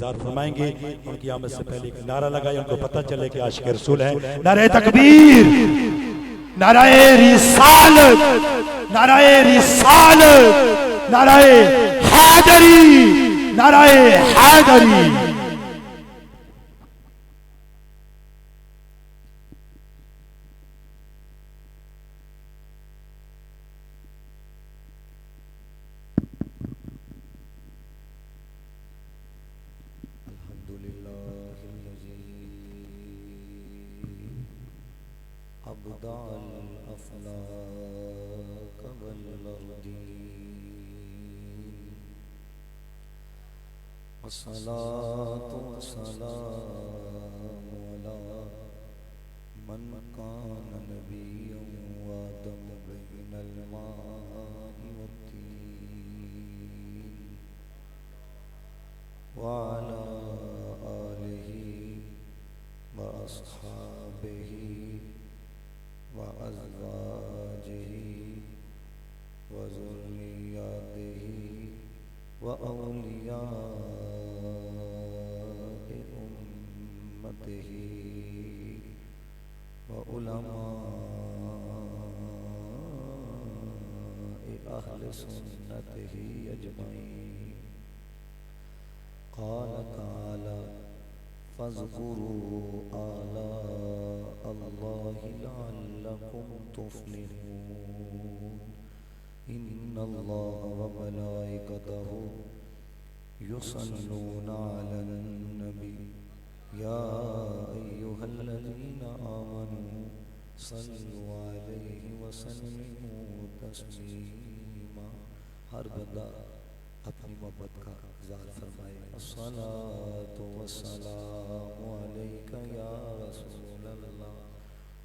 इंतजार फरमाएंगे। उनकी आमद से पहले एक नारा लगाए, उनको पता चले कि आशिक रसूल है। नारे तकबीर, नाराए रिसालत, नाराए रिसालत, नाराए हैदरी, नाराए हैदरी। अस्सलातु वस्सलामु अला मन कान नबिय्यन व आदम बैनल माइ वत्तीन व अला आलिहि व अस्हाबिहि व अज़वाजिहि व ज़ुर्रिय्यतिहि व औलिया व उलमाए अहले सुन्नतिही अजमईन। क़ाल तआला फ़ज़्कुरू आला अल्लाहि लअल्लकुम तुफ़्लिहून। इन्नल्लाह व मलाइकतहू युसल्लूना अलन नबी या अय्युहल्लज़ीना आमनू सल्लु अलैहि व सल्लिमू तस्लीमा। हर बंदा अपनी मोहब्बत का इज़हार फरमाए। अस्सलातु वस्सलामु अलैका या रसूलल्लाह,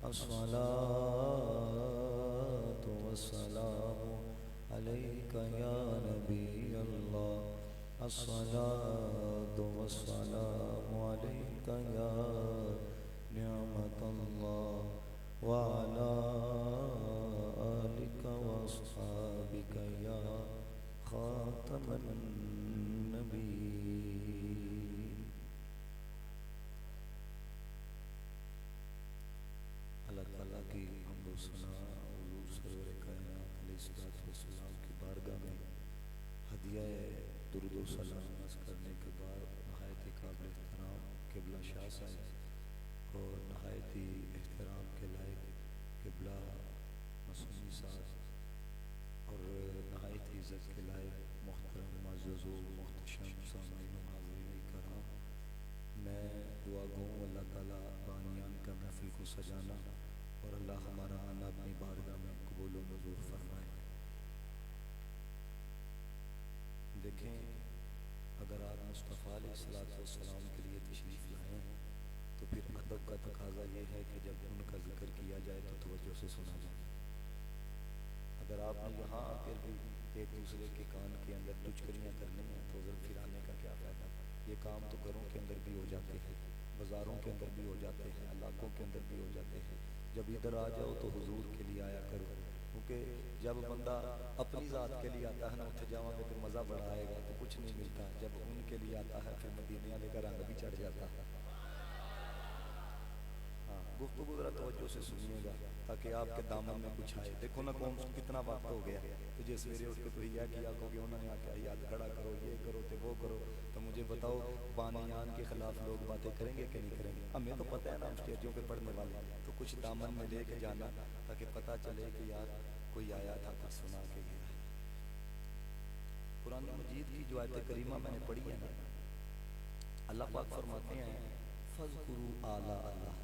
अस्सलातु वस्सलामु अलैका या नबी अल्लाह, अस्सलातु वस्सलामु अलैका या निअमतल्लाह व अला आलिका व अस्हाबिका या खातमन नबीय्यीन। अल्लाह ताला की हम्द व सना हुज़ूर सरवर कायनात अलैहिस्सलातु वस्सलाम की बारगाह में हदिया दुरूद व सलाम अर्ज़ करने के बाद नहायत काबिल एहतराम क़िबला शाह साहब और नहायत एहतराम के लायक क़िबला मसूमी साहब और नहायत इज़्ज़त के लायक मोहतरम मुअज़्ज़ज़ व मुहतशम सामईन व हाज़रीन कराम, मैं दुआ गो अल्लाह ताला बानियान का महफ़िल को सजाना और अल्लाह हमारा आना अपनी बारगाह में कबूल व मंजूर फरमाए। देखें, अगर आप मुस्तफ़ा अलैहिस्सलाम के लिए तशरीफ़ लाए हैं तो फिर अदब का तकाज़ा ये है कि जब उनका जिक्र किया जाए तो तवज्जो से सुना जाए। अगर आपने यहाँ आकर भी एक दूसरे के कान के अंदर टुचकरियाँ करनी हैं तो उधर फिर आने का क्या फ़ायदा। ये काम तो घरों के अंदर भी हो जाते हैं, बाज़ारों के अंदर भी हो जाते हैं, इलाकों के अंदर भी हो जाते हैं। जब इधर आ जाओ तो हुजूर के लिए आया करो, क्योंकि जब बंदा अपनी ज़ात के लिए आता है ना उठ जाओगे फिर मज़ा बड़ा आएगा तो कुछ नहीं मिलता। जब उनके लिए आता है फिर मदीने वाले का रंग भी चढ़ जाता है। हाँ, गुफ्तगू ज़रा तवज्जो से सुनिएगा ताकि आपके दामन में कुछ आए। देखो ना कौन कितना वक्त हो गया तो जे सवेरे उठ के तो यह किया कहोगे उन्होंने आके याद खड़ा करो, ये करो तो वो करो। तो मुझे बताओ बानियान के खिलाफ लोग बातें करेंगे कि नहीं करेंगे? हमें तो पता है ना, हम स्टेजों पे पढ़ने वाले, तो कुछ दामन में लेके जाना ताकि पता चले कि यार कोई आया था कुछ सुना के गया। कुरान मजीद की जो आयत करीमा मैंने पढ़ी है ना, अल्लाह पाक फरमाते हैं फ़ज़्कुरू आला अल्लाह।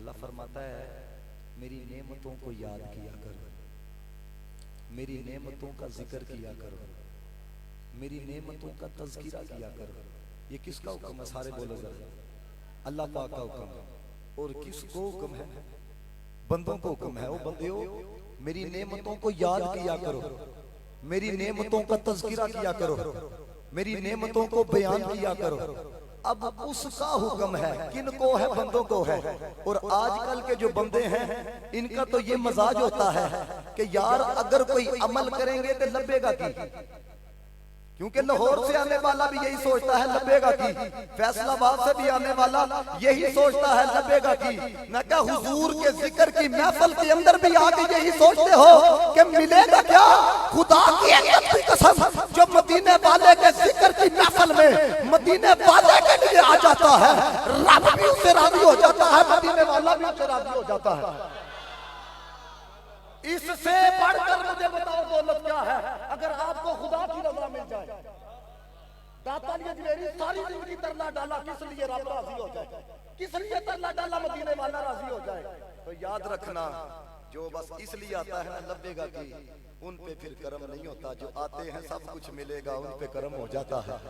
अल्लाह फरमाता है मेरी नेमतों को याद किया करो, मेरी नेमतों का जिक्र किया करो, मेरी नेमतों का तज़किरा किया करो। ये किसका हुक्म है? सारे बोलो जरा। अल्लाह पाक का हुक्म है। और किसको हुक्म है? बंदों को हुक्म है। ओ बंदो मेरी नेमतों को याद किया करो, मेरी नेमतों का तज़किरा किया करो, मेरी नेमतों को बयान किया करो। अब उसका हुक्म है, किनको है? बंदों को है। और आजकल के जो बंदे हैं इनका तो ये मजाज होता है कि यार अगर कोई अमल करेंगे तो लबेगा की, क्योंकि लाहौर से आने वाला भी यही सोचता है लबेगा की, फैसलाबाद से भी आने वाला यही सोचता है लबेगा की। मैं क्या हुजूर के जिक्र की महफिल के अंदर भी आके यही सोचते हो कि मिलेगा क्या? खुदा की इज्जत की कसम, जो मदीने वाले के जिक्र की महफिल में मदीने वाले के लिए आ जाता है, रब भी उससे राजी हो जाता है, मदीने वाला भी उससे राजी हो जाता है। इससे बढ़कर मुझे बताओ दौलत क्या है? अगर आपको खुदा की रजा मिल जाए। दाता ने मेरी सारी जिंदगी तरला डाला, किस लिए रब राजी हो जाए? किस लिए तरला डाला मदीने वाला राजी हो जाए? तो याद रखना, जो बस इसलिए आता है ना लबेगा की, उन पे फिर कर्म नहीं होता। जो आते हैं सब कुछ मिलेगा, उन पे कर्म हो जाता है,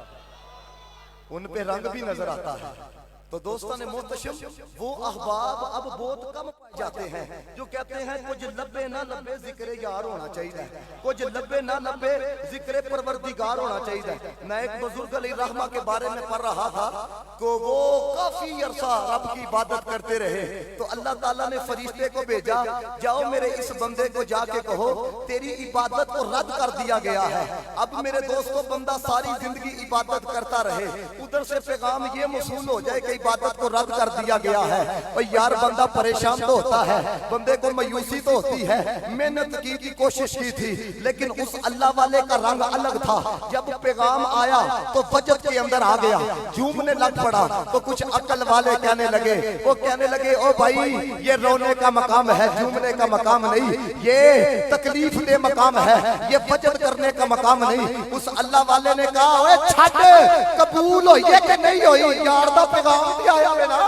उन पे रंग भी नजर आता है। तो दोस्तों ने मोहतशम, वो अहबाब अब बहुत कम पाए जाते हैं जो कहते हैं कुछ लब्बे ना लब्बे जिक्र यार होना चाहिए, कुछ लब्बे ना लब्बे जिक्र परवरदिगार होना चाहिए। मैं एक बुजुर्ग अली रहमा के बारे में पढ़ रहा था कि वो काफी अरसा रब की इबादत करते रहे, तो अल्लाह ताला ने फरिश्ते को भेजा, जाओ मेरे इस बंदे को जाके कहो तेरी इबादत को रद्द कर दिया गया है। अब मेरे दोस्तों, बंदा सारी जिंदगी इबादत करता रहे, उधर से पैगाम ये मसूल हो जाए कि इबादत को रद्द कर दिया गया है। और यार बंदा परेशान तो होता है, बंदे को मायूसी तो होती है। मेहनत की कोशिश की थी, लेकिन उस अल्लाह वाले का रंग अलग था। जब पैगाम आया तो वजद के अंदर आ गया, झूमने लग पड़ा। तो कुछ अकल वाले कहने लगे, वो कहने लगे ओ भाई ये रोने का मकाम है, झूमने का मकाम नहीं, ये तकलीफ दे मकाम है, ये वजद करने का मकाम नहीं। उस अल्लाह वाले ने कहा ओए छट, कबूल हो ये कि नहीं होई, यार दा पैगाम भी आया है ना।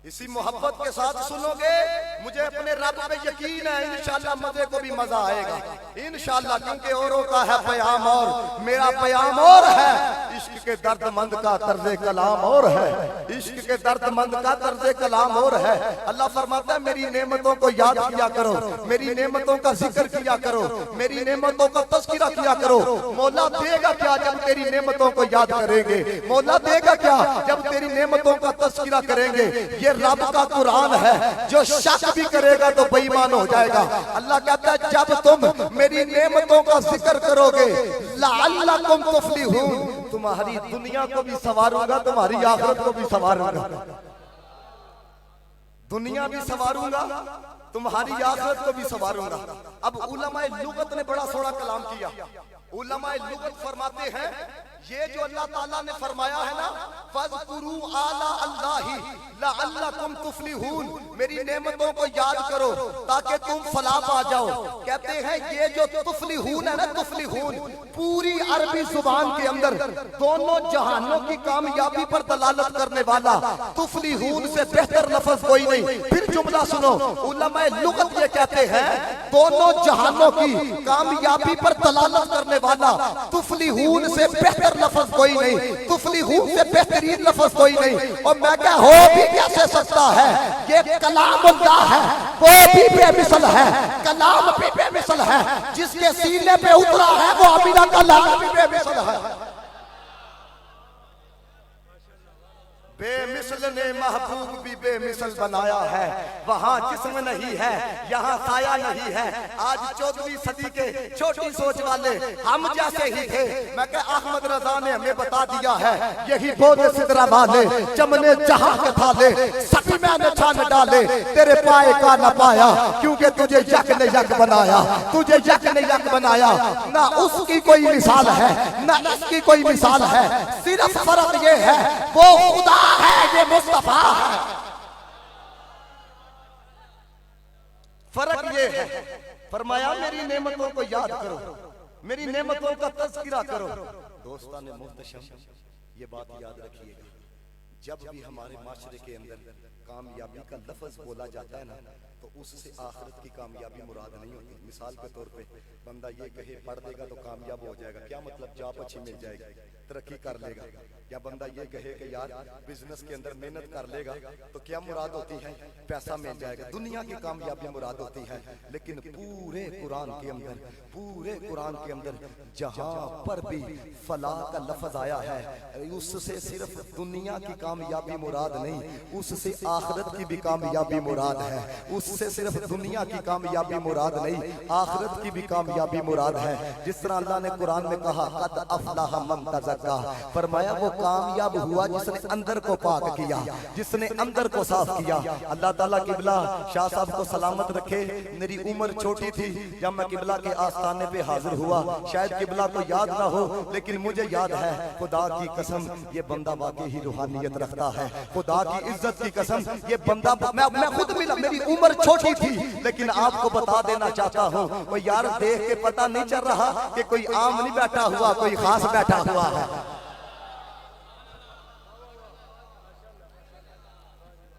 इसी मोहब्बत के साथ सुनोगे, मुझे अपने रब पे यकीन है, इंशाल्लाह मजे को भी मजा आएगा इंशाल्लाह। क्योंकि औरों का है पयाम और मेरा पयाम और है, इश्क के दर्दमंद का तर्ज कलाम और है, इश्क के दर्दमंद का तर्ज कलाम और है। अल्लाह फरमाता है मेरी नेमतों को याद किया करो, मेरी नेमतों का जिक्र किया करो, मेरी नेमतों का तज़किरा किया करो। मौला देगा क्या जब तेरी नेमतों को याद करेंगे? मौला देगा क्या जब तेरी नेमतों का तज़किरा करेंगे? ये रब का कुरान है, जो शक भी करेगा तो बेईमान हो जाएगा। अल्लाह कहता है जब तुम मेरी नेमतों का जिक्र करोगे, लअल्लकुम तुफ्लिहून, तुम्हारी दुनिया को भी संवारूंगा, तुम्हारी आखिरत को भी संवारूंगा। दुनिया भी संवारूंगा, तुम्हारी आखिरत को भी संवारूंगा। अब उलमाए लुगत ने बड़ा सोना कलाम किया। उलमाए लुगत फरमाते हैं ये जो अल्लाह ताला ने फरमाया है ना, फज़कुरू आला अल्लाही लअल्लकुम तुफ्लिहून, मेरी नेमतों को याद करो ताकि तुम फलाह पा जाओ। कहते हैं ये जो तुफ्लिहून है ना, तुफ्लिहून पूरी अरबी जुबान के अंदर दोनों जहानों की कामयाबी पर दलालत करने वाला तुफ्लिहून से बेहतर लफ्ज कोई नहीं। फिर जुमला सुनो, उलमाए लुगत ये कहते हैं दोनों जहानों की कामयाबी पर दलालत करने वाला तुफ्लिहून से बेहतर लफ्ज कोई नहीं, तुफ्लिहून से बेहतरीन लफ्ज कोई नहीं। और मैं क्या हो भी कैसे सकता है? ये कलामुल्लाह है, वो भी बेमिसल है, कलाम भी बेमिसल है, जिसके सीने पे उतरा है वो अमीना का लाल भी बेमिसल है। बेमिसल ने महबूब भी बेमिसल बनाया है, वहां जिस्म नहीं है यहाँ साया नहीं है। आज 14वीं सदी के छोटी सोच वाले हम जैसे ही थे। मैं कह अहमद रजा ने हमें बता दिया है, यही बोले सिदरा वाले चमने जहां के थाले, सभी मैंने छान डाले तेरे पाए का न पाया, क्योंकि तुझे यक ने यक बनाया, तुझे यक ने यक बनाया। ना उसकी कोई मिसाल है ना इसकी कोई मिसाल है, सिर्फ फर्क ये है वो खुदा है, ये मुस्तफा है। फर्क ये है, फरमाया मेरी नेमतों को याद करो, मेरी नेमतों का तज़किरा करो। दोस्तान मुहतशम, ये बात याद रखिएगा, जब भी हमारे माशरे के अंदर कामयाबी का लफ्ज बोला जाता है ना, तो उससे आखिरत की कामयाबी मुराद नहीं होती। मिसाल के तौर पे बंदा ये कहे पढ़ देगा तो कामयाब हो जाएगा, क्या मतलब जॉब अच्छी मिल जाएगी, तरक्की कर लेगा। या बंदा ये कहे कि यार बिजनेस के अंदर मेहनत कर लेगा तो क्या मुराद होती है? पैसा मिल जाएगा, दुनिया की कामयाबी मुराद होती है। लेकिन पूरे कुरान के अंदर जहां पर भी फलाह का लफ्ज आया है उससे सिर्फ दुनिया की कामयाबी मुराद नहीं, उससे आखिरत की भी कामयाबी मुराद है। उससे सिर्फ दुनिया की कामयाबी मुराद नहीं, आखिरत की भी कामयाबी मुराद है। जिस तरह अल्लाह ने कुरान में कहा कद अफलाह मन तज़क्का, फरमाया वो कामयाब हुआ जिसने अंदर को पाक किया, जिसने अंदर को साफ किया। अल्लाह ताला किबला शाह साहब को सलामत रखे। मेरी उम्र छोटी थी जब मैं किबला के आस्थाने पे हाजिर हुआ, शायद किबला को याद ना हो लेकिन मुझे याद है। खुदा की कसम ये बंदा वाकई ही रूहानियत रखता है, खुदा की इज्जत की कसम ये बंदा, मैं खुद मिला, मेरी उम्र छोटी थी लेकिन आपको बता देना चाहता हूँ वो यार देख के पता नहीं चल रहा कि कोई आम नहीं बैठा हुआ, कोई खास बैठा हुआ है।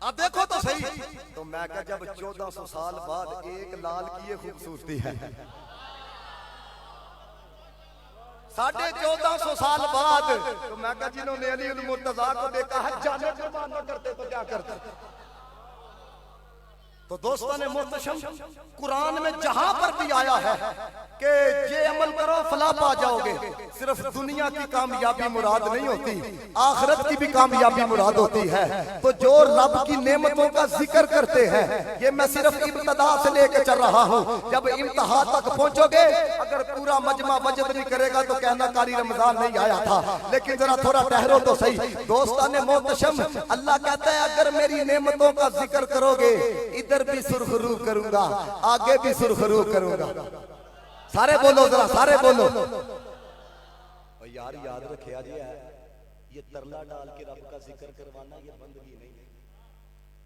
अब देखो तो सही, तो मैं कहा जब 1400 साल बाद एक लाल की ये खूबसूरती है, 1450 साल बाद, तो मैं कहा जिन्होंने अली उल मुर्तजा को देखा है जाने कुर्बान न करते तो क्या करते। तो दोस्तों ने मोहतरम कुरान में जहां पर भी आया है कि ये अमल करो फलाह पा जाओगे, सिर्फ दुनिया की कामयाबी मुराद नहीं होती, आखिरत की भी कामयाबी मुराद होती है। तो जो रब की नेमतों का जिक्र करते हैं, ये मैं सिर्फ इब्तदा से लेकर चल रहा हूँ, जब इम्तिहान तक पहुंचोगे अगर पूरा मजमा वजद नहीं करेगा तो कहना कारी रमजान नहीं आया था। लेकिन जरा थोड़ा ठहरो तो सही। दोस्तों ने मोहतरम अल्लाह कहता है अगर मेरी नेमतों का जिक्र करोगे इधर भी सुरखरू करूंगा, आगे भी सुरखरू करूंगा। सारे बोलो जरा, सारे बोलो। और यार याद रखिया जी है ये तरला डाल के रब का जिक्र करवाना ये बंदगी नहीं है।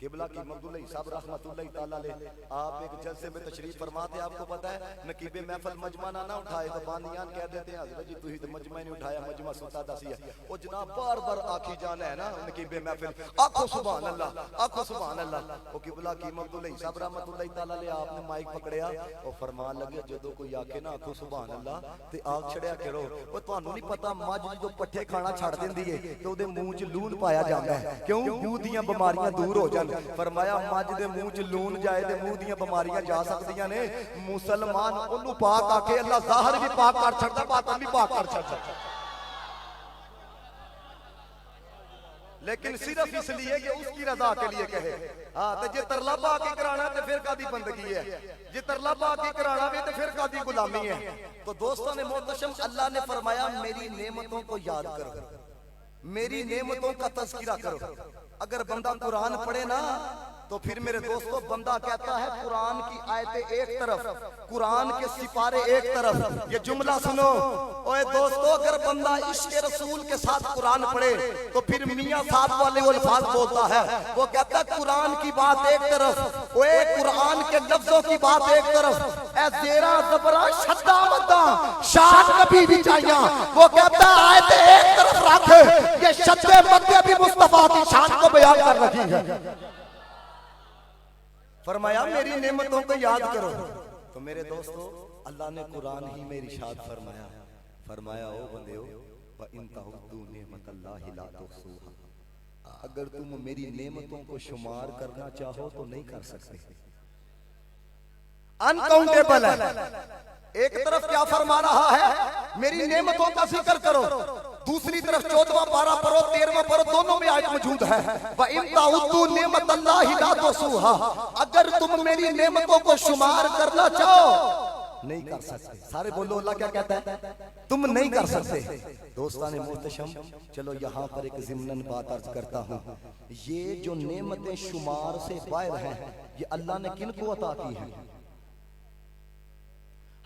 किबला की मकदूल साहब रहमतुल्लाह ताला अलैह आप एक जलसे में तशरीफ फरमाते, आपको पता है नकीबे महफिल मजमा ना उठाए तो बानियान कह देते हैं हजरत जी तुही तो मजमा नहीं उठाया, मजमा सुता दसी है। वो जनाब बार बार आखी जाना है ना नकीबे महफिल, आखो सुभान अल्लाह, आखो सुभान अल्लाह। वो किबला की मकदूल साहब रहमतुल्लाह ताला अलैह आपने माइक पकड़िया और फरमान लगे जदों कोई आखे ना आखो सुभान अल्लाह ते आख छड़िया करो। वो ਤੁਹਾਨੂੰ नहीं पता मझ जो पट्ठे खाना छड़ देंदी है तो ਉਹਦੇ ਮੂੰਹ 'ਚ ਲੂਣ ਪਾਇਆ ਜਾਂਦਾ ਹੈ ਕਿਉਂ ਮੂੰਹ ਦੀਆਂ ਬਿਮਾਰੀਆਂ ਦੂਰ ਹੋ ਜਾਣ। फरमाया मझ दे मुंह च लून जाए ते मुंह दियां बीमारियां जा सकदियां ने। मुसलमान ओनू पाक आके अल्लाह ज़ाहिर भी पाक कर छड़दा, बातन भी पाक कर छड़दा, लेकिन सिर्फ इसलिए कि उसकी रजा के लिए कहे। हाँ तो जे तरला पा के कराना तो फिर कादी बंदगी है, जे तरला पा के कराना भी तो फिर कादी गुलामी है। तो दोस्तों ने मोहतरम अल्लाह ने फरमाया मेरी नेमतों को याद करो, मेरी नेमतों का तज़किरा करो। अगर बंदा कुरान पढ़े ना तो फिर मेरे दोस्तों बंदा कहता है कुरान की आयतें एक तरफ, कुरान के सिपारे एक तरफ। ये जुमला सुनो ओए दोस्तों, अगर बंदा इश्क रसूल के साथ कुरान पढ़े तो फिर मियां साहब वाले वो अल्फाज बोलता है, वो कहता है कुरान की बात एक तरफ, ओए कुरान के लफ्जों की बात एक तरफ, ए जेरा जबरा शद्दा मद्दा शान कभी भी चाहिए। वो कहता है आयतें एक तरफ रख, ये शद्दे मद्दे भी मुस्तफा की शान को बयान कर रही है। फरमाया मेरी नेमतों को याद करो। तो मेरे दोस्तों अल्लाह ने कुरान ही में इरशाद फरमाया, फरमाया ओ बंदेओ व इन तउद्दू निअमतल्लाहि ला तुहसूहा, अगर तुम मेरी नेमतों को शुमार करना चाहो तो नहीं कर सकते। अनकाउंटेबल है। एक तरफ क्या फरमा रहा है मेरी नेमतों का जिक्र करो, दूसरी तरफ 14वां पारा पढ़ो 13वां पढ़ो, दोनों में आयत मौजूद है व इन तउद्दू निअमतल्लाहि ला तुहसूहा, अगर तुम मेरी नेमतों को शुमार करना चाहो नहीं कर सकते। सारे बोलो अल्लाह क्या कहता है, तुम नहीं कर सकते। दोस्तान मोहतरम चलो यहाँ पर एक ज़िम्नन बात अर्ज करता हूँ, ये जो नेमतें शुमार से बाहर हैं ये अल्लाह ने किन को अता की है?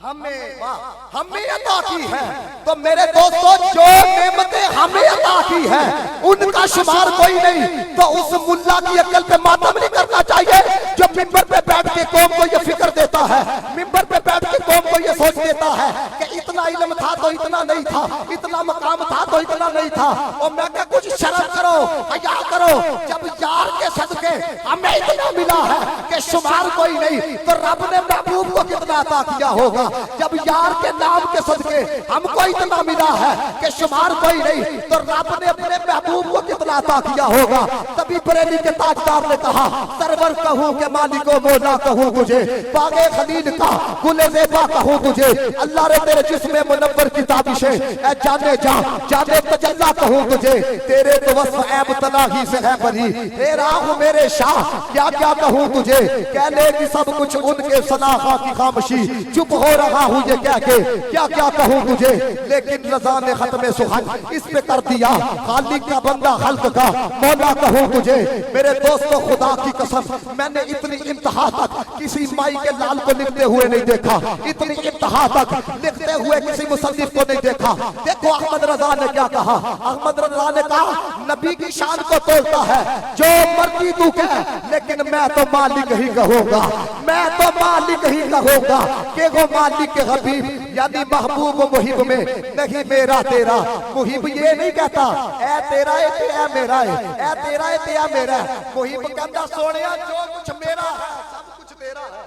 हमें अता की है। तो मेरे दोस्तों जो नेमतें हमें अता की है उनका शुमार कोई नहीं। तो उस मुल्ला की अकल पे मातम नहीं करना चाहिए जो मिंबर पे बैठ के कौम को ये फिक्र देता है, मिंबर पे बैठ के कौम को ये सोच देता है कि इतना इल्म था तो इतना नहीं था, इतना मकाम था तो इतना नहीं था। और मैं क्या, कुछ शर्म करो, हया करो। जब यार के सदके हमें इतना मिला है कि शुमार कोई नहीं, तो रब ने महबूब को कितना अता किया होगा। जब यार के नाम के सदके हमको इतना मिला है कि शुमार कोई नहीं, तो रब ने अपने महबूब को कितना अता किया होगा। तभी बरेली के ताजदार ने कहा, सरवर कहूं के मालिको मौला कहूं तुझे, बागे खलील का गुले ज़ेबा कहूं तुझे। अल्लाह रे तेरे जिस्म मुनव्वर की ताबिशें ऐ जाने जा जाने तजल्ला कहूं तुझे। तेरे तो वस्फ ऐब तलाही से है बरी, हे राह मेरे शाह क्या क्या कहूं तुझे। कहने की सब कुछ उनके सलाहा की खामोशी, चुप हो रहा हूं ये कह के क्या क्या कहूं तुझे। लेकिन रज़ा ने खत्म सुहान इस पे कर दिया, खालिक का बंदा खल्क का मौला कहूं तुझे। मेरे दोस्तों खुदा की कसम, मैंने इतनी इंतहा तक किसी माई के लाल को लिखते हुए नहीं देखा, इतनी इंतहा तक लिखते हुए किसी मुसन्निफ को नहीं देखा। देखो अहमद रजा ने क्या कहा। अहमद रजा ने कहा, नबी की शान को तोड़ता है जो मर्जी तू कह, लेकिन मैं तो मालिक ही कहूंगा, मैं तो मालिक ही कहूंगा। कि वो मालिक के हबीब यानी महबूब मुहिब में नहीं मेरा तेरा। मुहिब ये नहीं कहता ऐ तेरा है ते मेरा है, ऐ तेरा है ते मेरा है। मुहिब कहता सोनिया जो कुछ मेरा है सब कुछ तेरा है,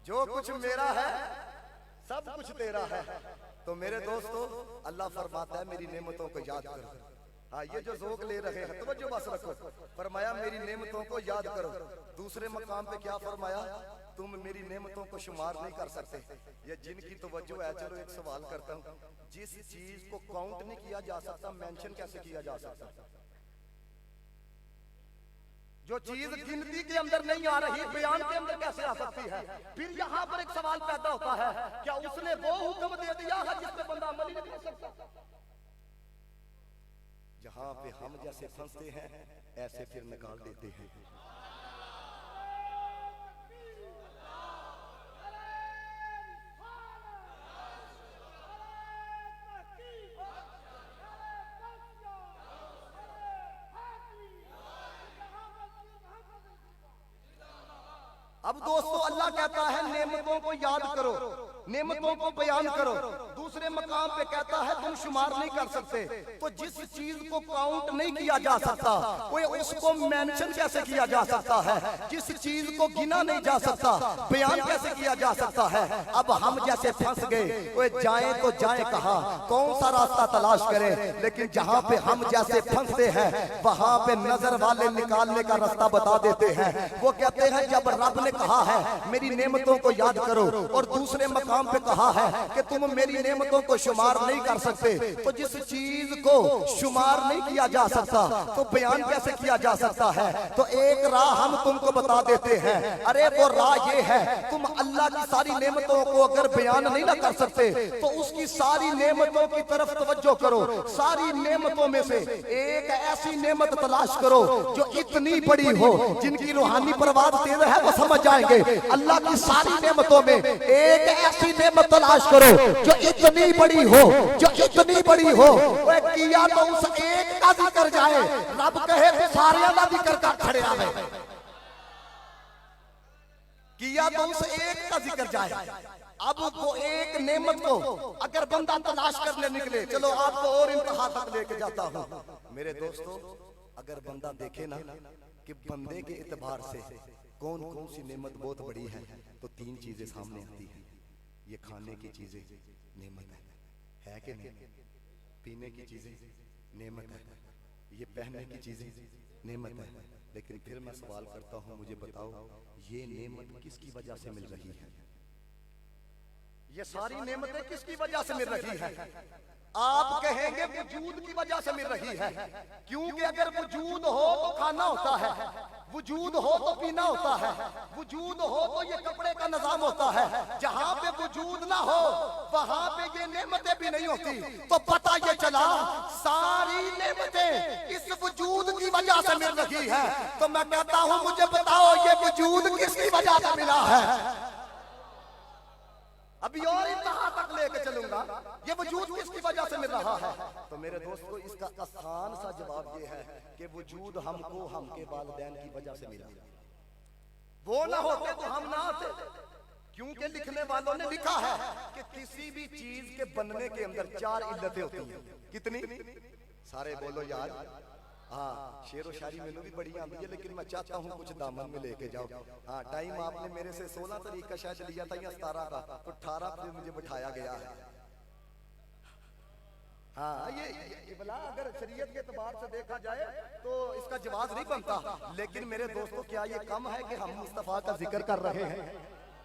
जो कुछ मेरा है सब कुछ तेरा है। तो मेरे दोस्तों अल्लाह फरमाता है मेरी नेमतों को याद करो। हाँ, ये जो ज़ोक ले रहे हैं तवज्जो बस रखो। फरमाया मेरी नेमतों को याद करो। दूसरे मकाम पे क्या फरमाया, तुम मेरी नेमतों को शुमार नहीं कर सकते। ये जिनकी तवज्जो है, चलो एक सवाल करता हूँ, जिस चीज को काउंट नहीं किया जा सकता मेंशन कैसे किया जा सकता? जो चीज गिनती के अंदर नहीं आ रही बयान के अंदर कैसे आ सकती है? फिर यहाँ पर एक सवाल पैदा होता है, क्या उसने वो हुक्म दे दिया है जिसपे बंदा अमल ही नहीं कर सकता? जहां पे हम जैसे फंसते हैं ऐसे फिर निकाल देते हैं। अब दोस्तों अल्लाह कहता है नेमतों को याद करो, नेमतों को बयान करो। दूसरे मकाम पे कहता है तुम शुमार नहीं कर सकते। तो जिस चीज को काउंट नहीं किया जा सकता वो उसको मेंशन कैसे किया जा सकता है? जिस चीज को गिना नहीं जा सकता बयान कैसे किया जा सकता है? अब हम जैसे फंस गए, वो जाए तो जाए कहां, कौन सा रास्ता तलाश करें? लेकिन जहां पे हम जैसे फंसते हैं वहां पे नजर वाले निकालने का रास्ता बता देते हैं। वो कहते हैं जब रब ने कहा है मेरी नेमतों को याद करो और दूसरे मकाम पे कहा है कि तुम मेरी नेमतों को शुमार नहीं कर सकते, तो जिस चीज को शुमार नहीं किया जा सकता तो बयान कैसे किया जा सकता है? तो एक राह हम तुमको बता देते हैं। अरे वो राह ये है, तुम अल्लाह की सारी नेमतों को अगर बयान नहीं ना कर सकते तो उसकी सारी नेमतों की तरफ तवज्जो करो। सारी नेमतों में से एक ऐसी नेमत तलाश करो जो इतनी बड़ी हो, जिनकी रूहानी परवाज़ तेज है वो समझ जाएंगे। अल्लाह की सारी नेमतों में एक ऐसी नेमत तलाश करो जो इतनी बड़ी हो, जो इतनी बड़ी हो। वो किया तो उस एक का जिक्र जाए, रब कहे तो सारे का जिक्र कर खड़े आवे। किया तो उस एक का जिक्र जाए। अब वो एक नेमत को अगर बंदा तलाश करने निकले, चलो आपको और इंतहा तक लेके जाता हूं मेरे दोस्तों। अगर बंदा देखे ना कि बंदे के एतबार से कौन कौन सी नेमत बहुत बड़ी है, तो तीन चीजें सामने आती हैं। ये खाने की चीजें नेमत है कि नहीं? पीने की चीजें नेमत है, ये पहनने की चीजें नेमत है। लेकिन फिर मैं सवाल करता हूं, मुझे बताओ ये नेमत किसकी वजह से मिल रही है? ये सारी नेमतें किसकी वजह से मिल रही है? आप कहेंगे वजूद की वजह से मिल रही है, क्योंकि अगर वजूद हो तो खाना होता है, वजूद हो तो पीना होता है, वजूद हो तो ये कपड़े का निजाम होता है। जहां पे वजूद ना हो वहां पे ये नेमतें भी नहीं होती। तो पता ये चला सारी नेमतें इस वजूद की वजह से मिल रही है। तो मैं कहता हूं मुझे बताओ ये वजूद किसकी वजह से मिला है? अभी और इंतहा तक लेके चलूंगा, ये वजूद किसकी वजह से मिल रहा है? तो मेरे दोस्तों इसका आसान सा जवाब ये है कि वजूद हमको हमके वालिदैन की वजह से मिला। वो ना होते तो हम ना आते। क्योंकि लिखने वालों ने लिखा है कि किसी भी चीज के बनने के अंदर 4 इल्लतें होती हैं। कितनी? सारे बोलो यार। हाँ, शेर व शायरी मैंने भी बड़ी आती है, लेकिन मैं चाहता हूँ कुछ दामन में लेके जाओ। हाँ, टाइम आपने मेरे से 16 तारीख का शायद लिया था या 17 का, तो 18 पे मुझे बिठाया गया है। हाँ, ये भला अगर शरीयत के एतबार से देखा जाए तो इसका जवाब नहीं बनता। लेकिन मेरे दोस्तों, क्या ये कम है कि हम मुस्तफा का जिक्र कर रहे हैं?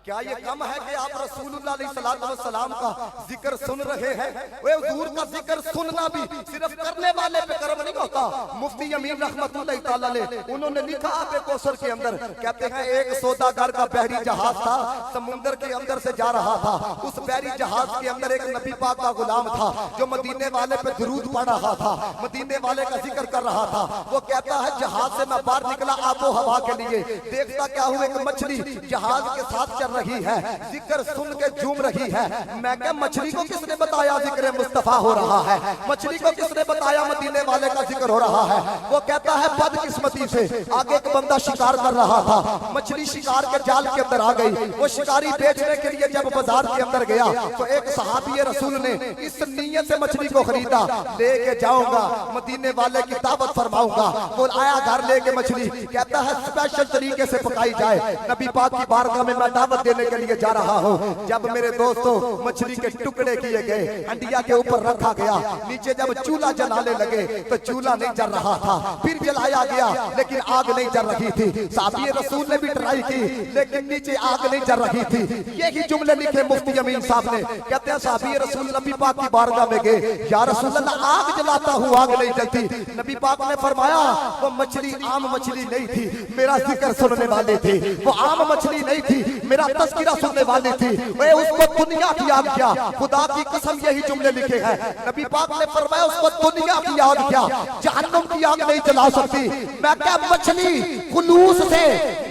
क्या ये कम है कि आप रसूलुल्लाह अलैहि सलाम का जिक्र सुन रहे हैं? वे हुजूर का जिक्र सुनना भी सिर्फ करने वाले पे कर्म नहीं होता। मुफ्ती अमीन रहमतुल्लाह तआला ने उन्होंने लिखा आपे कौसर के अंदर, कहते हैं एक सौदागर का बहरी जहाज था, समुंदर के अंदर से जा रहा था। उस बहरी जहाज के अंदर एक नबी पाक का गुलाम था जो मदीने वाले पे दुरूद पढ़ रहा था, मदीने वाले का जिक्र कर रहा था। वो कहता है जहाज से मैं बाहर निकला आबो हवा के लिए, देखता क्या हुआ, एक मछली जहाज के साथ चल रही है, जिक्र सुन के झूम रही है। मैं क्या, मछली को किसने बताया जिक्र मुस्तफा हो रहा है? मछली को किसने बताया मदीने वाले का जिक्र हो रहा है? वो कहता है बदकिस्मती से आगे एक बंदा शिकार कर रहा था, मछली शिकार के जाल के अंदर आ गई। वो शिकारी बेचने के लिए जब बाजार के अंदर गया तो एक सहाबी रसूल ने इस नीयत से मछली को खरीदा, लेके जाऊंगा मदीने वाले की दावत फरमाऊंगा। वो आया घर लेके मछली, कहता है स्पेशल तरीके से पकाई जाए, नबी पाक की बारगाह में मैं दावत देने के लिए जा रहा हूँ। जब मेरे दोस्तों मछली के टुकड़े किए गए, हंडिया के ऊपर रखा गया, नीचे जब चूल्हा जलाने लगे तो चूल्हा नहीं जल रहा था, फिर जलाया गया लेकिन आग नहीं जल रही थी। साहबी रसूल ने भी ट्राई की लेकिन नीचे आग नहीं जल रही थी। यही जुमले लिखे मुफ्ती अमीन साहब ने, कहते हैं साहबी रसूल नबी पाक की बारगाह में गए, या रसूल अल्लाह आग जलाता हूँ आग नहीं जलती। नबी पाक ने फरमाया वो मछली आम मछली नहीं थी, मेरा जिक्र सुनने वाले थे। वो आम मछली नहीं थी, मेरा तज़किरा सुनने वाली थी। वे उसको दुनिया की आग क्या, खुदा की कसम यही जुमले लिखे हैं। नबी पाक ने फरमाया उसको दुनिया की आग क्या, जहन्नम की आग नहीं जला सकती। मैं क्या, मछली खुलूस से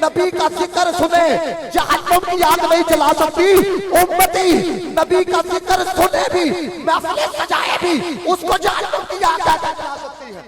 नबी का जिक्र सुने, जहन्नम की आग नहीं जला सकती। उम्मती नबी का जिक्र सुने भी, महफिल सजाए भी, उसको जहन्नम की आग नहीं जला सकती है।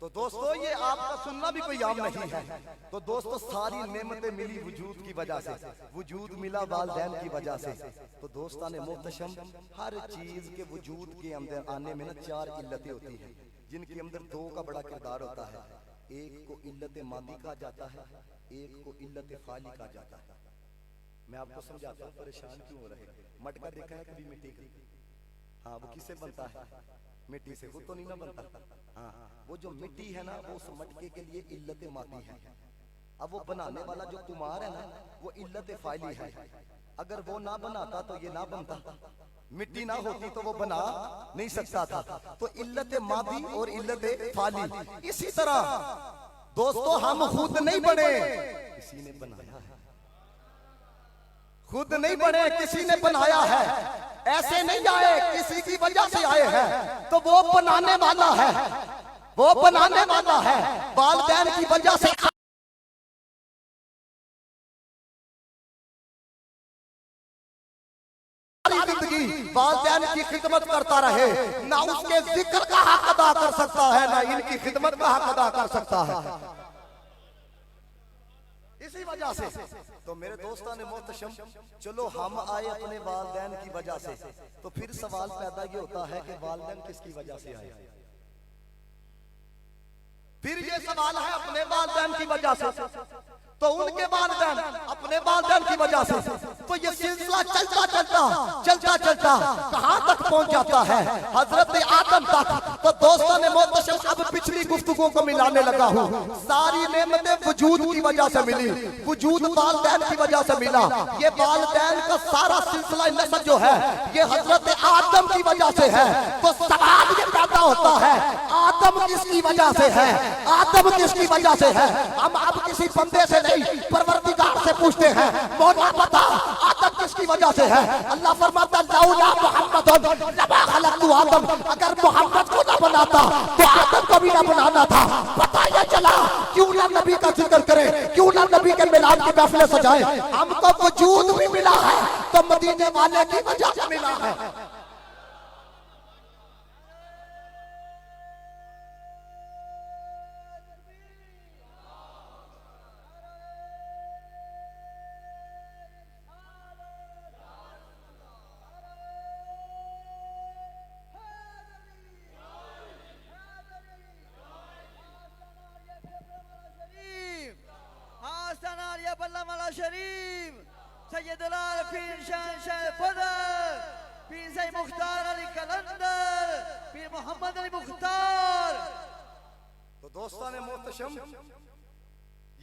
तो दोस्तों, ये आपका सुनना भी कोई आम नहीं है। तो दोस्तों, सारी नेमतें मिली वजूद की वजह से, वजूद मिला वालदैन की वजह से। तो दोस्तान मोहतरम, हर चीज के वजूद के अंदर आने में ना 4 इल्लतें होती हैं, जिनके अंदर 2 का बड़ा किरदार होता है। एक को इल्लत मादी कहा जाता है, एक को इल्लत फाली कहा जाता है। मैं आपको समझाता हूँ, परेशान क्यों हो रहे। मटका देखा है कभी मिट्टी का? हाँ, वो किससे बनता है? मिट्टी से। वो तो नहीं ना बनता। हाँ, वो जो मिट्टी है ना, वो उस मटके के लिए इल्लत मादी है। अब वो बनाने वाला जो कुमार है ना, वो इल्लत फाइली है। अगर वो ना बनाता तो ये ना बनता, मिट्टी ना होती तो वो बना नहीं सकता था। तो इल्लत मादी और इल्लत फाली। इसी तरह दोस्तों, हम खुद नहीं बने, किसी ने बनाया है। खुद नहीं बने, किसी ने बनाया है। ऐसे नहीं आए, किसी की वजह से आए हैं। तो वो बनाने वाला है, वो बनाने वाला है। वालिदैन की वजह से जिंदगी वालिदैन की खिदमत करता रहे, ना उसके जिक्र का हक अदा कर सकता है, ना इनकी खिदमत का हक अदा कर सकता है। इसी वजह से तो मेरे दोस्तों ने मोहतरम, चलो हम आए अपने वालिदैन की वजह से, तो फिर सवाल पैदा ये होता है कि वालिदैन किसकी वजह से आए? फिर ये सवाल है अपने वालिदैन की वजह से, तो उनके वालिदैन अपने वालिदैन की वजह से। तो ये सिलसिला चलता चलता चलता चलता कहां तक पहुंच जाता है? हजरत आदम तक। तो दोस्तों ने मोहतरम, अब पिछली गुफ्तगू को मिलाने लगा हूं। सारी नेमतें वजूद की वजह से मिली, वजूद वालिदैन की वजह से मिला। ये वालिदैन का सारा सिलसिला नस्ल जो है, ये हजरत आदम की वजह से है। तो सवाल ये पैदा होता है, आदम किसकी वजह से है? आदम किसकी वजह से है? हम अब किसी बंदे से नहीं, परवरदिगार से पूछते हैं, मौला बता आदम किसकी वजह से है? अल्लाह फरमाता लौला मुहम्मदुन लमा खलक़तु आदम, अगर मोहम्मद को ना बनाता तो आदम को भी ना बनाना था। पता ये चला क्यों ना नबी का जिक्र करें, क्यों ना नबी के मिलाद की महफिलें सजाएं। हमको वजूद भी मिला है तो मदीने वाले की वजह से मिला है। आस्ताना आलिया बल्ला माला शरीफ सैयदुल आरिफीन शहंशाह फजल पीर सईद मुख्तार अली कलंदर पीर मोहम्मद अली मुख्तार। तो दोस्तान मोहतशम,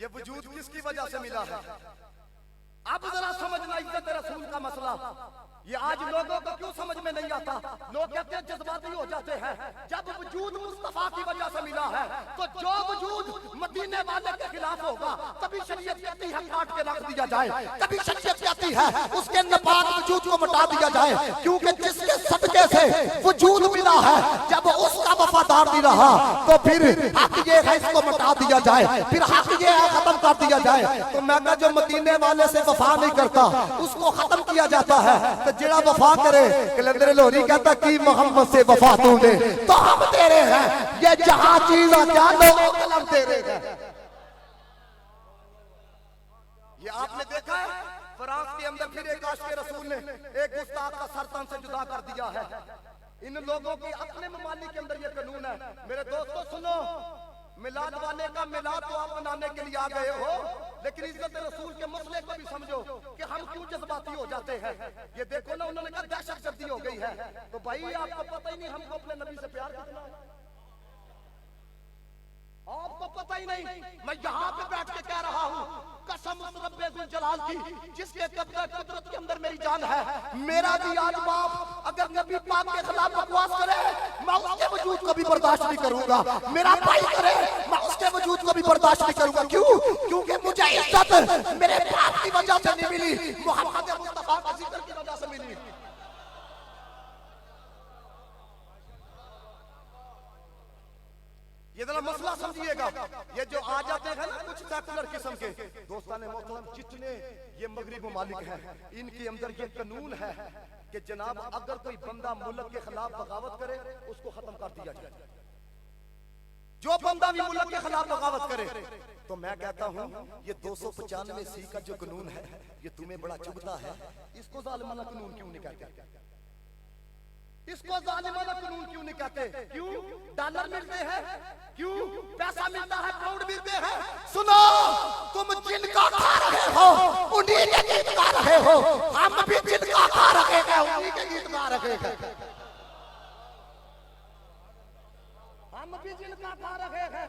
ये वजूद किसकी वजह से मिला है? अब जरा समझना इज्जत रसूल का मसला। ये आज लोगों को क्यों समझ में नहीं आता? लोग कहते हैं जज्बाती हो जाते हैं। जब वजूद मुस्तफा की वजह से मिला है तो जो वजूद मदीने वाले के खिलाफ होगा, कभी शरीयत कहती है काट के रख दिया जाए, कभी शरीयत कहती है उसके नापाक वजूद को मिटा दिया जाए, क्योंकि जिसके सदके से वजूद मिला है जब उसका वफादार नहीं रहा तो फिर हक ये है इसको मिटा दिया जाए, फिर हक ये है खत्म कर दिया जाए। तो मैं कहा जो मदीने वाले से वफा नहीं करता उसको खत्म किया जाता है। तो जिड़ा वफा करे, कलंदर लोरी कहता कि मोहम्मद से वफा तूने तो हम तेरे हैं, ये जहां चीज क्या लोग कलम तेरे हैं। ये आपने देखा है फ्रांस के अंदर फिर एक आशिक रसूल ने एक गुस्ताख का सरतन से जुदा कर दिया है। इन लोगों की अपने ममालिक के अंदर ये कानून है। मेरे दोस्तों सुनो, मिलाद वाले का मिलाद तो आप मनाने के लिए आ गए हो, लेकिन इज्जत रसूल के मसले को भी समझो कि हम क्यों जज्बाती हो जाते हैं। ये देखो ना, उन्होंने कहा दहशतगर्दी हो गई है। तो भाई आपको पता ही नहीं हमको अपने नबी से प्यार कितना है, आपको पता ही नहीं। मैं यहाँ पे बैठ के कह रहा हूँ कसम उस रब्बे जुल जलाल की जिसके कब्जा कुदरत के अंदर मेरी जान है। मेरा भी आज बाप अगर नबी पाक के खिलाफ बकवास करे मैं उसके वजूद को भी बर्दाश्त नहीं करूंगा। मेरा भाई करे मैं उसके वजूद को भी बर्दाश्त नहीं करूंगा। क्यों? क्योंकि मुझे इज्जत मेरे बाप की वजह से नहीं मिली, मोहम्मद मुस्तफा के जिक्र की वजह से मिली। ये जरा मसला समझिएगा। ये जो आ जाते हैं ना कुछ सेकुलर किस्म के दोस्ताने मोहतरम, जितने ये मगरिब ममालिक हैं इनके अंदर ये कानून है कि जनाब अगर कोई बंदा मुल्क के खिलाफ बगावत करे उसको खत्म कर दिया जाए। जो बंदा भी मुल्क के खिलाफ बगावत करे, तो मैं कहता हूँ ये 295C का जो कानून है ये तुम्हें बड़ा चुभता है, इसको जालिमाना कानून क्यों नहीं कहते? इसको जालिमाना कानून क्यों नहीं कहते? क्यों? डॉलर मिलते हैं, क्यों पैसा मिलता है, पाउंड मिलते हैं। सुनो, तुम जिनका खा रहे हो उन्हीं के गीत गा रहे हो, हम भी जिनका खा रहे हैं उन्हीं के गीत गा रहे हैं। हम भी जिनका खा रहे हैं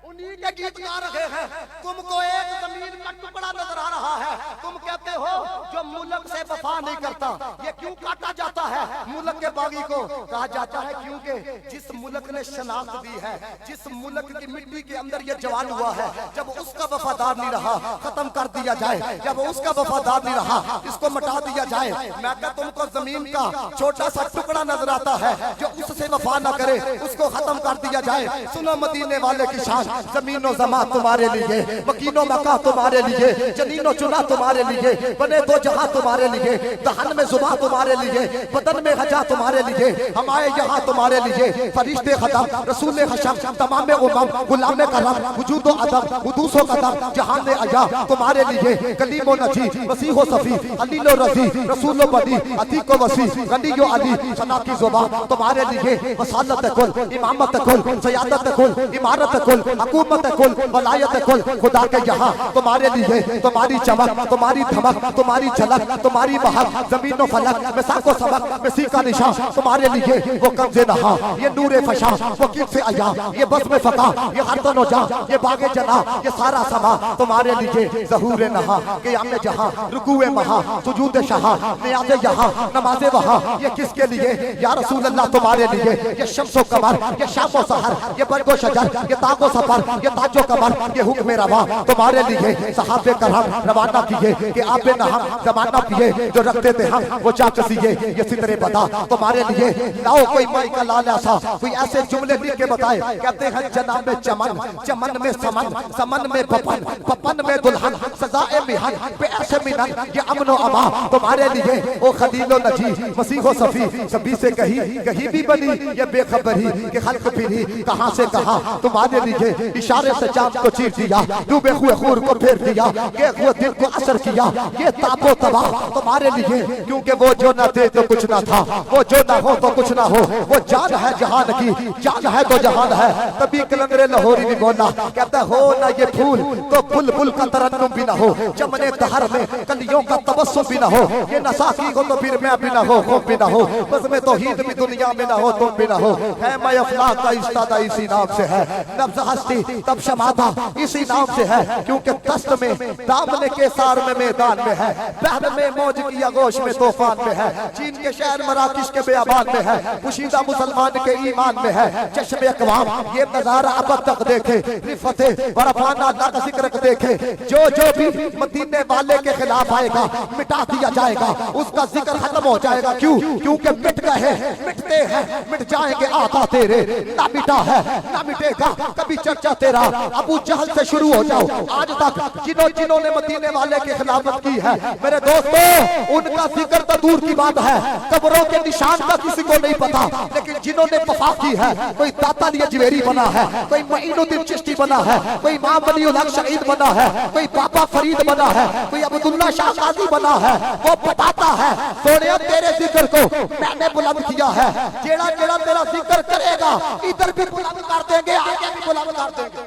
उन्हीं के गीत गा रहे हैं। तुमको एक जमीन का टुकड़ा नजर आ रहा है, तुम कहते हो जो मुल्क से वफा नहीं करता ये क्यों काटा जाता है? मुल्क के बागी को कहा जाता है क्योंकि जिस मुल्क ने शनाख्त दी है, जिस मुल्क की मिट्टी के अंदर ये जवान हुआ है, जब उसका वफादार नहीं रहा खत्म कर दिया जाए, जब उसका वफादार नहीं रहा इसको मिटा दिया जाए। मैं कहता तुमको जमीन का छोटा सा टुकड़ा नजर आता है, जो उससे वफा न करे उसको खत्म कर दिया जाए। सुनो मदीने वाले की शान, जमीनों जमा तुम्हारे लिए, मकीनों मका तुम्हारे लिए, जनीनों चुना तुम्हारे लिए, बने दो जहां तुम्हारे लिए, दहन में जुबा तुम्हारे लिए, बदन में हजा तुम्हारे लिए, हम आए यहाँ तुम्हारे लिए। फरिश्ते खत्म, रसूल हशम, तमाम उम्मम, गुलाम करम, वजूद व अदब, हुदूस व कदम, जहान अया तुम्हारे लिए। कलीम व नजी, मसीह व सफी, अलील व रजी, रसूल व बदी, अतीक व वसी, गनी व अली, सना की जुबान तुम्हारे लिए। वसालत कुल, इमामत कुल, सयादत कुल, इमारत कुल, हुकूमत कुल, वलायत कुल, खुदा के यहाँ तुम्हारे लिए। तुम्हारी चमक, तुम्हारी धमक, तुम्हारी झलक, तुम्हारी महक, जमीनों फलक में साको सबक में सीका निशान तुम्हारे लिए। वो कब्जे नहा, ये नूरे फशा, वो किन से आया, ये बस में फका, ये हर तनो जा, ये बागे जना, ये सारा समा तुम्हारे लिए। ज़हूर नहा के आमे जहाँ, रुकुए महा, सुजूद शहा, नियाज़े यहाँ, नमाज़े वहाँ, ये किसके लिए? या रसूल अल्लाह तुम्हारे लिए। ये शम्सो कमर, ये शामो सहर, ये बरगो शजर, ये तागो सफर, ये ताजो कमर, ये हुक्म रवा तुम्हारे लिए। सहाबे करम रवाना किए कि आपे न हम जमाना पिए, जो रखते थे हम वो चाक सिए। ये सितरे बता तुम्हारे लिए। लाओ कोई माई का लाल ऐसा, कोई ऐसे जुमले लिख के बताए। कहते हैं जनाब चमन, चमन में समन, समन में पपन, पपन में दुल्हन, सजाए मिहन पे ऐसे मिनन, ये अमनो अमा तुम्हारे लिए। ओ खलीलो नजी, मसीहो सफी, सभी से कही कहीं भी बनी ये बेखबरी कि खल्क फिरी कहां से कहां तुम्हारे लिए। इशारे से चांद को चीर दिया, डूबे हुए खूर को फेर दिया, ये हुए दिल को असर किया, ये ताबो तबाह तुम्हारे लिए। क्योंकि वो जो ना थे तो कुछ ना था, वो जो ना हो तो कुछ ना हो, वो जान है जहान की, जान है तो जहान है। तभी कलंदरे लाहौरी भी बोला, कहता हो ना ये फूल तो बुलबुल का तरन्नुम भी ना हो, चमने दहर में कलियों का तबस्सुम भी ना हो, ये नसाकी हो तो फिर मैं भी ना हो, खूब भी ना हो, बस में तौहीद भी दुनिया में ना हो, तुम भी ना हो। है मैं अफलाक का इस्तादा इसी नाम से है, नब्ज़ हस्ती तब शमाता इसी नाम से है, क्योंकि दस्त में दामने के सार में मैदान में है, बहर में मौज की आगोश में तूफान में है, चीन के शहर मराकिश के बेआबान में है, पुशीदा मुसलमान के ईमान में है। चश्मे अक़वाम ये नजारा अब तक देखे, रिफते बरफाना अल्लाह का जिक्र देखे, जो भी मदीने वाले के खिलाफ आएगा मिटा दिया जाएगा, उसका जिक्र खत्म हो जाएगा। क्यों? क्योंकि मिट गए, मिटते हैं, मिट जाएंगे आका तेरे, ना मिटा है ना मिटेगा कभी चर्चा तेरा। अबू जहल से शुरू हो जाओ आज तक जिन्होंने मदीने वाले के खिलाफत की है, मेरे दोस्तों उनका जिक्र तो दूर की बात है, कब्रों के निशान का किसी को नहीं पता, लेकिन जिन्होंने वफा की है, कोई दाता अजमेरी बना है, कोई मईनुद्दीन चिश्ती बना है, कोई इमाम वलीउल हक शहीद बना है, कोई बाबा फरीद बना है, कोई अब्दुल्ला शाह काजी बना है, वो बताता है सोनिया तेरे जिक्र को मैंने बुलंद किया है, जेड़ा जेड़ा तेरा जिक्र करेगा इधर भी बुलंद कर देंगे, आगे भी बुलंद कर देंगे।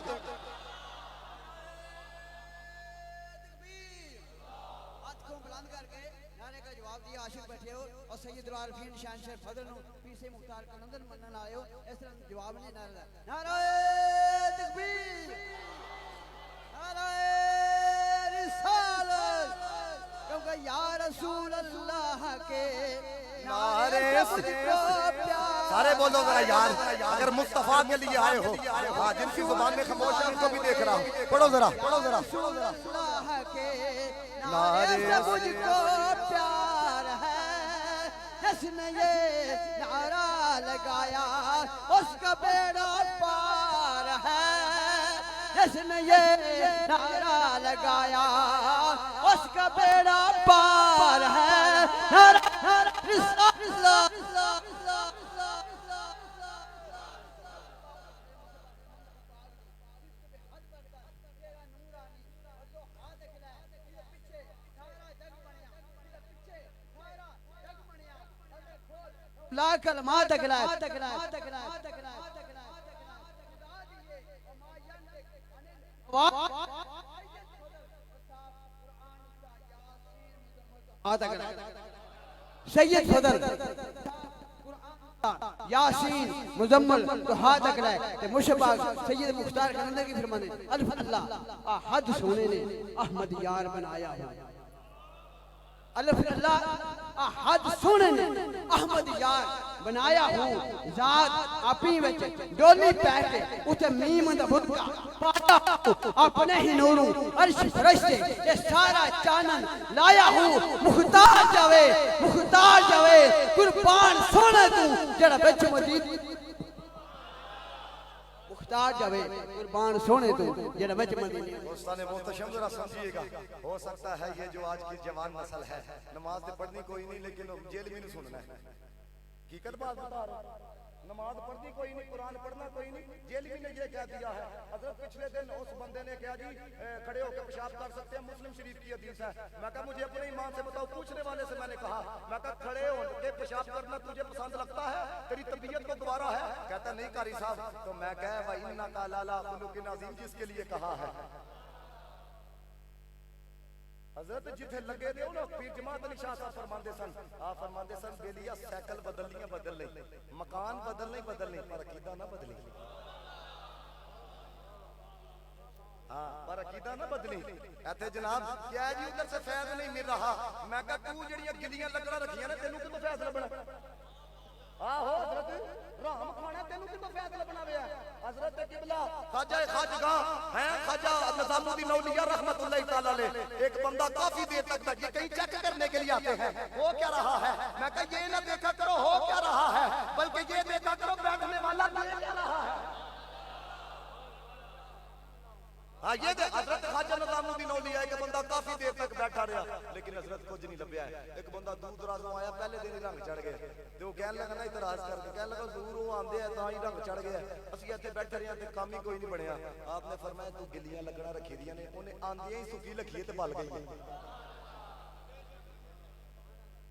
जवाब नहीं नारे तकबीर, नारे रिसालत, क्योंकि या रसूल अल्लाह के नारे मुझको प्यार। सारे बोलो जरा यार, अगर मुस्तफा के लिए आए हो, हाँ जिनकी जुबान में खामोश है उनको भी देख रहा हूँ, पढ़ो जरा पढ़ो जरा। अल्लाह के नारे से मुझको प्यार है, जिसने ये नारा लगाया उसका बेड़ा पार है, जिसने ये नारा लगाया उसका बेड़ा पार है। ला कलमा तकला सैयद फदल यासीन मुजम्मल तो हाथ अकला ते मुशबा सैयद मुख्तार कलंदर की फरमाने अल्फ अल्लाह अहद सोने ने अहमद यार बनाया है, अल्फ अल्लाह अहद सोने ने अहमद यार बनाया हूँ, जात अपनी विच डोली पै के उते मीम दा बुद्धा पाया अपने ही नूरों अर्श फरिश्ते ये सारा चानन लाया हूँ। मुख्तार जावे कुर्बान सोने तू जड़ा बिच मौजूद, मुख्तार जावे कुर्बान सोने तू जड़ा बिच मदीने। दोस्ताने मोहतरम जरा समझिएगा, हो सकता है ये जो आज की जवान नस्ल है नमाज तो पढ़नी कोई नहीं, लेकिन जेल भी नहीं सुनना है, हकीकत बात बता रहा हूं, नमाज पढ़नी कोई नहीं, कुरान पढ़ना कोई नहीं, जेल भी ने ये कह दिया है। हजरत पिछले दिन उस बंदे ने क्या जी खड़े होकर पेशाब कर सकते हैं, मुस्लिम शरीफ की हदीस है। मैं कहा मुझे अपने ईमान से बताओ, पूछने वाले से मैंने कहा, मैं कहा खड़े होकर पेशाब करना तुझे पसंद लगता है, तेरी तबीयत को गवारा है? कहता नहीं कारी साहब। तो मैं कह भाई इन्ना का लाला खुलुकिन अज़ीम जिसके लिए कहा है हजरत जिथे लगे थे ना पीर जमात अली शाह साहब फरमाते सन, आप फरमाते सन बेलिया साइकिल बदलनी बदल नहीं, मकान बदल नहीं पर अकीदा ना बदली, हाँ पर अकीदा ना बदली। ऐसे जनाब क्या जी उधर से फैज नहीं मिल रहा, मैं कहा तू जड़ियां गिलियां लकड़ा रखियां ना तेनू कितों फैज लबना? आहो हजरत राम खाना तेनू कितों फैज लबना वे? हजरत किबला खाजा खाजगा हैं, खाजा निजामुद्दीन औलिया रहमतुल्लाह तआला अलैह, एक बंदा काफी देर तक ये कहीं चेक करने के लिए आते हैं, हो क्या रहा है? मैं कहा ये ना देखा करो हो क्या रहा है, बल्कि ये देखा करो बैठने वाला ये क्या रहा है। हाँ ये हजरत खाजा निजामुद्दीन औलिया एक बंदा काफी देर तक बैठा रहा, लेकिन हजरत कुछ नहीं लभ्या। एक बंदा दूर दराजों आया, पहले दिन ही रंग चढ़ गया, तो कहने लगा ना इतराज करके कहने लगा दूर वो आंदे है तां ही रंग चढ़ गया, असि इत्थे बैठे रहे ते काम ही कोई नहीं बनया। आपने फरमाया तू गिलियां लगना रखी दियां ने, उन्हें आंदियां ही सुखी लखी ते बल गई।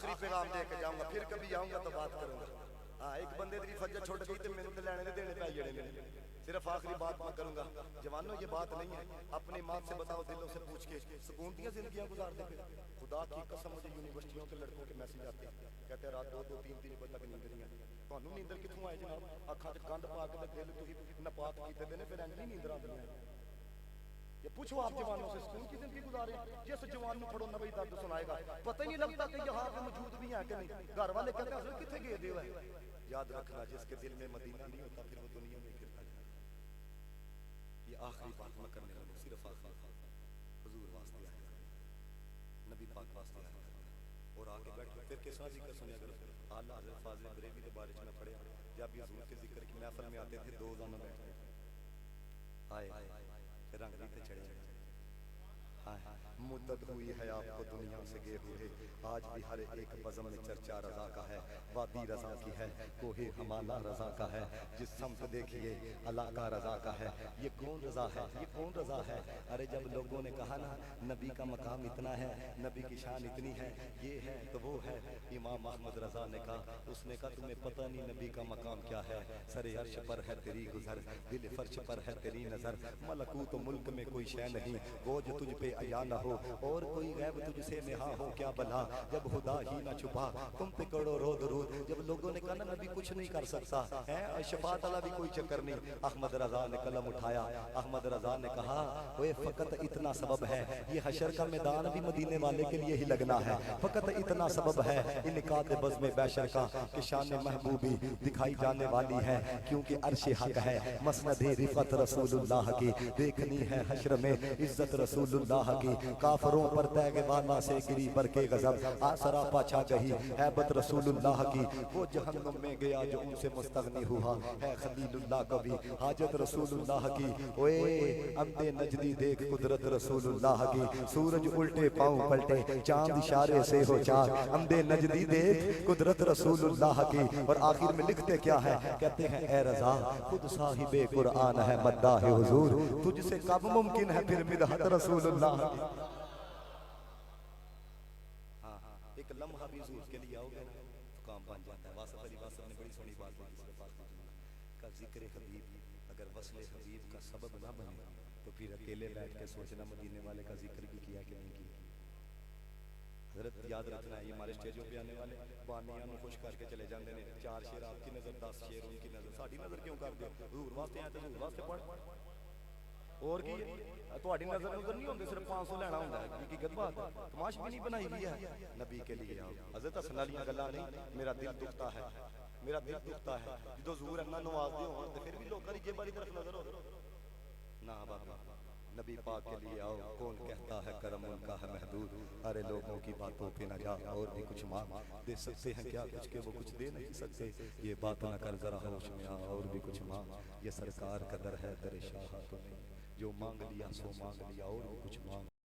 आखिरी पैगाम दे के जाऊंगा, फिर कभी आऊंगा तो बात करूंगा। हाँ, एक बंदे दी फजर छुट गई तो मैंने तो लेने देने पे जड़े ने। सिर्फ आखिरी बात मैं करूंगा, जवानों ये बात नहीं है, अपनी माँ से बताओ, दिलों से पूछ के सुकून की जिंदगियां गुजारते पे। खुदा की कसम, मुझे यूनिवर्सिटियों के लड़कों के मैसेज आते हैं, कहते हैं रात 2-2, 3-3 बजे तक नींद नहीं आती। ਤੁਹਾਨੂੰ ਨੀਂਦਰ ਕਿੱਥੋਂ ਆਏ ਜਨਾਬ? ਅੱਖਾਂ 'ਚ ਗੰਦ ਪਾ ਕੇ ਤੇ ਦਿਲ ਤੁਸੀਂ ਨਪਾਕ ਕੀਤੇ ਦੇ ਨੇ, ਫਿਰ ਇੰਜ ਨਹੀਂ ਨੀਂਦਰ ਆਉਂਦੀਆਂ। ये पूछो आप जवानों से, सुकून की जिंदगी गुजारे। जिस जवान को फड़ो नबी दर्द सुनाएगा, पता ही नहीं लगता कि यहाँ पे मौजूद भी है कि नहीं। घर वाले कहते हैं कितने गए दे हुए। याद रखना, जिसके दिल में मदीना नहीं होता फिर वो दुनिया में फिरता है। ये आखिरी बात मैं करने वाला, सिर्फ आखिरी हुजूर वास्ते आया, नबी पाक वास्ते आया और आगे बैठे फिर के साथ जिक्र सुनिया करो। आला हज़रत फाज़िल बरेलवी के बारे में पढ़े, जब ये हुजूर के जिक्र की महफिल में आते थे, 2 जाना बैठे आए रंग रीते चढ़े। मुद्दत हुई है आपको दुनिया से गए हुए, आज भी हर एक बज़म में चर्चा रज़ा का है। वादी रज़ा की है, कोहे हमाला रज़ा का है, जिस समत देखिए अल्लाह का रज़ा का है। ये कौन रज़ा है, ये कौन रज़ा है? अरे जब लोगों ने कहा ना नबी का मकाम इतना है, नबी की शान इतनी है, ये है तो वो है। इमाम अहमद रज़ा ने कहा, उसने कहा तुम्हें पता नहीं नबी का मकाम क्या है। सरे अर्श पर है तेरी गुज़र, दिल फर्श पर है तेरी नज़र, मलकूत मुल्क में कोई शय नहीं, वो जो तुझ पे अया न हो, और कोई गैब तुझसे नेहा हो क्या भला, जब खुदा ही ना छुपा तुम पे करो रो दरूद। जब लोगों ने कहा ना नबी कुछ नहीं कर सकता है, शफात वाला भी कोई चक्कर नहीं, अहमद रज़ा ने कलम उठाया। अहमद रज़ा ने कहा ओए फकत इतना सबब है, ये हशर का मैदान भी मदीने वाले के लिए ही लगना है। फकत इतना सबब है इनकात बज़्म बैशर का कि शान महबूबी दिखाई जाने वाली है, क्योंकि अर्श हक है मसनद रिफत रसूलुल्लाह की, देखनी है हश्र में इज्जत रसूलुल्लाह की। काफरों पर तैग बाला से गिरी बरके गजब, आसरा पाछा गही हैबत रसूलुल्लाह की। वो जहन्नुम में गया जो उनसे मुस्तगनी हुआ है खलीलुल्लाह कभी, हाजत रसूलुल्लाह की। ओए अम्दे नजदी देख कुदरत रसूलुल्लाह की, सूरज उल्टे पांव पलटे चांद इशारे से हो चार, अम्दे नजदी देख कुदरत रसूलुल्लाह की। और आखिर में लिखते क्या है, कहते हैं ए रज़ा खुद साहिबे कुरान है मद्दाह हुजूर, तुझसे कब मुमकिन है फिर मिदहत रसूलुल्लाह। एक लम्हा भी हुजूर के लिए आओगे ना तो काम बन जाता है। वासफ अली वासफ ने बड़ी सोनी बात बोली का जिक्र हबीब अगर वस्ले हबीब का सबब ना बने तो फिर अकेले बैठ के सोचना मदीने वाले का जिक्र भी किया कि नहीं किया। हजरत याद रखना है, ये हमारे स्टेजों पे आने वाले बानियां नु खुश करके चले जाते हैं, 4 शेर आपकी नजर 10 शेर उनकी नजर, साड़ी नजर क्यों कर दो? हुजूर वास्ते आए तो हुजूर वास्ते पढ़। और की ਤੁਹਾਡੀ नजर उधर नहीं होंगे, सिर्फ 500 लेना होता है की गद बात है। तमाश भी नहीं बनाई हुई है नबी के लिए। हजरत हसन वाली गल्लां नहीं, मेरा दिल दुखता है, मेरा दिल दुखता है जो हुजूर इन्ना नवाजदे हो तो फिर भी लोगों की जेब वाली तरफ नजर हो ना। बाबा नबी पाक के लिए आओ, कौन कहता है करम उनका है महदूद, अरे लोगों की बातों पे न जा और भी कुछ मांग, दे सकते हैं क्या कुछ के वो कुछ दे नहीं सकते, ये बात न कर जरा होश में आ और भी कुछ मांग, ये सरकार का दर है तेरे शाह तो नहीं, जो मांग लिया सो मांग लिया और भी कुछ मांग।